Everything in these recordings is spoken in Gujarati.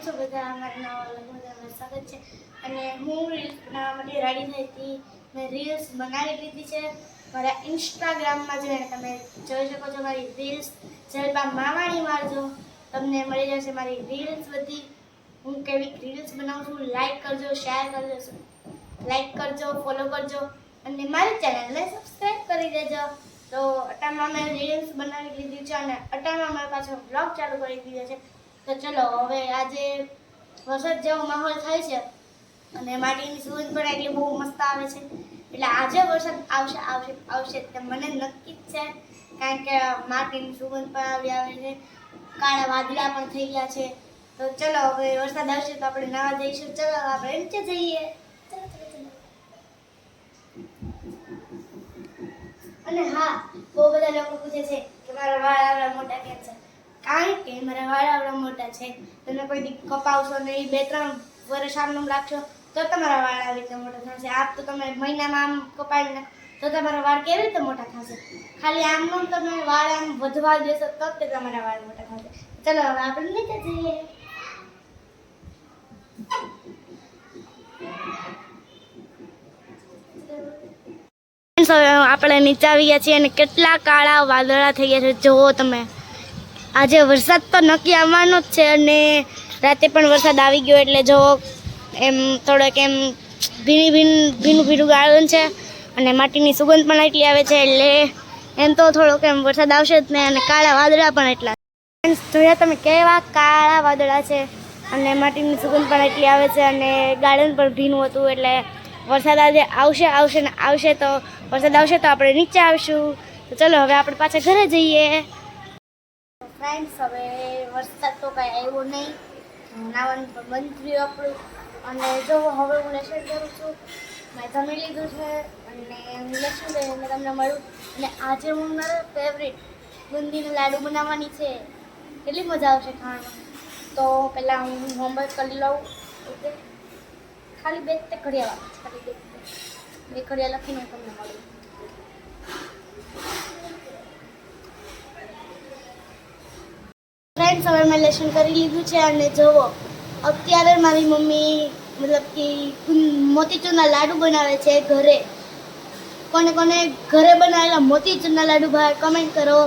છો બધા? અમારા નવા વ્લોગમાં સ્વાગત છે. અને હું રીલ્સ બનાવવા માટે રેડી થઈ હતી. મેં રીલ્સ બનાવી લીધી છે. મારા ઇન્સ્ટાગ્રામમાં જઈને તમે જોઈ શકો છો મારી રીલ્સ. જલપા માવાણી મારજો, તમને મળી જશે મારી રીલ્સ બધી. હું કેવી રીલ્સ બનાવું છું. લાઈક કરજો, શેર કરજો, લાઈક કરજો, ફોલો કરજો અને મારી ચેનલને સબસ્ક્રાઇબ કરી દેજો. તો અટામાં મેં રીલ્સ બનાવી લીધી છે અને અટામાં મેં પાછો બ્લોગ ચાલુ કરી દીધો છે. તો ચલો હવે આજે વરસાદ જેવો માહોલ થાય છે અને માટીની સુગંધ પણ એટલી બહુ મસ્ત આવે છે. એટલે આજે વરસાદ આવશે આવશે આવશે તે મને નક્કી જ છે. કારણ કે માટીની સુગંધ પણ આવી આવે છે, કાળા વાદળા પણ થઈ ગયા છે. તો ચલો હવે વરસાદ આવશે તો આપણે નાવા જઈશું. ચલો આપણે નીચે જઈએ. અને હા, બહુ બધા લોકો પૂછે છે કે મારા વાળ આવડા મોટા કેમ છે. કારણ કે મારા વાળ આવડા મોટા છે. તમે કોઈ દી કપાવશો નહીં, 2-3 વર્ષ આમ રાખશો તો તમારા વાળ આવી રીતે મોટા થશે. આપ તો તમે મહિનામાં આમ કપાવી નાખો તો તમારા વાળ કેવી રીતે મોટા થશે? ખાલી આમ તમે વાળ આમ વધવા દેશો તો જ તમારા વાળ મોટા થશે. ચલો હવે આપણે નીચે જઈએ. આપણે નીચે આવી ગયા છીએ અને કેટલા કાળા વાદળા થઈ ગયા છે જુઓ તમે. આજે વરસાદ તો નક્કી આવવાનો જ છે અને રાતે પણ વરસાદ આવી ગયો. એટલે જો એમ થોડોક એમ ભીનું ગાળન છે અને માટીની સુગંધ પણ એટલી આવે છે. એટલે એમ તો થોડોક એમ વરસાદ આવશે જ ને. અને કાળા વાદળા પણ એટલા. જોયા તમે કેવા કાળા વાદળા છે અને માટીની સુગંધ પણ એટલી આવે છે અને ગાર્ડન પણ ભીનું હતું. એટલે વરસાદ આજે આવશે ને આવશે. તો વરસાદ આવશે તો આપણે નીચે આવશું. તો ચલો હવે આપણે પાછા ઘરે જઈએ. ફ્રેન્ડ્સ, હવે વરસાદ તો કાંઈ આવ્યો નહીં, નાવાનું પણ બંધ થયું આપણું. અને જો હવે હું લેસન કરું છું. મેં જમી લીધું છે અને હું લેસન કરીને મેં તમને મળું. અને આજે હું મારા ફેવરિટ બુંદીના લાડુ બનાવવાની છે. કેટલી મજા આવશે ખાવામાં. તો પહેલાં હું હોમવર્ક કરી લઉં. ઓકે, ખાલી 2 ઘડિયા ખાલી 2 ઘડિયા લખીને હું તમને મળું. ફ્રેન્ડ્સ, હવે મેં લેસન કરી લીધું છે અને જુઓ અત્યારે મારી મમ્મી મતલબ કે મોતીચૂરના લાડુ બનાવે છે ઘરે. કોને કોને ઘરે બનાવેલા મોતીચૂરના લાડુ ભાઈ કમેન્ટ કરો.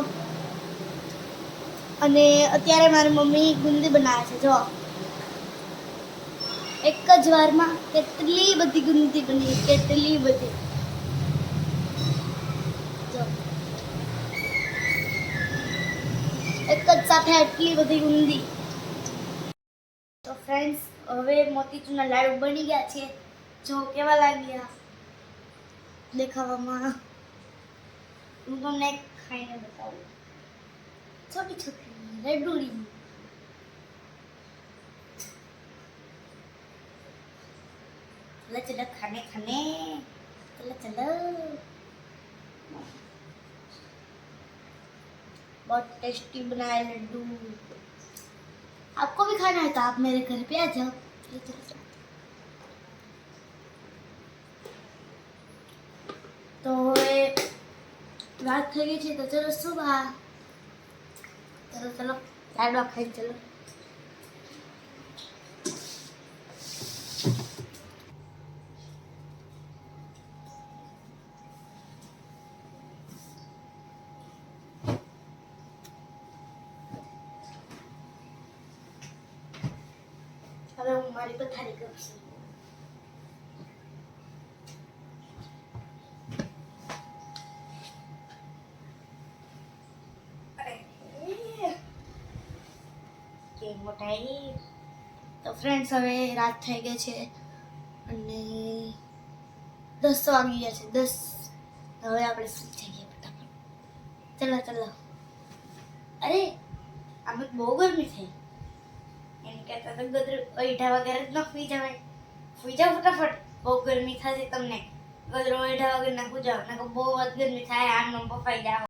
અને અત્યારે મારી મમ્મી ગુંદી બનાવે છે. જો એક જ વારમાં કેટલી બધી ગુંદી બની, કેટલી બધી. જો એક જ સાથે આટલી બધી ગુંદી. તો ફ્રેન્ડ્સ, હવે મોતીચૂરના લાડુ બની ગયા છે. જો કેવા લાગ્યા દેખાવામાં. હું તમને ખાઈને બતાવું. छोटी छोटी लड्डूड़ी. चलो चलो खाने खाने, चलो चलो. बहुत टेस्टी बनाए लड्डू. आपको भी खाना है तो आप मेरे घर पे आ जाओ. चलो चलो चलो. तो रात થઈ ગઈ છે તો ચલો સુબહ. चलो चलो लाडवा खाई. चलो હવે હું મારી પથારી કરું છું. મોટાઈ. તો ફ્રેન્ડ્સ, હવે રાત થઈ ગઈ છે અને 10 વાગી ગયા છે. 10. હવે આપણે સુઈ જઈએ ફટાફટ. ચલો ચલો. અરે આમાં બહુ ગરમી થઈ. એમ કહેતા તો ગોદરું ઓઢા વગર જ ન સુઈ જવાય. સુઈ જાઓ ફટાફટ. બહુ ગરમી થશે તમને. ગોદરું ઓઢા વગર ના સુઈ જાઓ. બહુ જ ગરમી થાય. આમ બફાઈ જાઓ.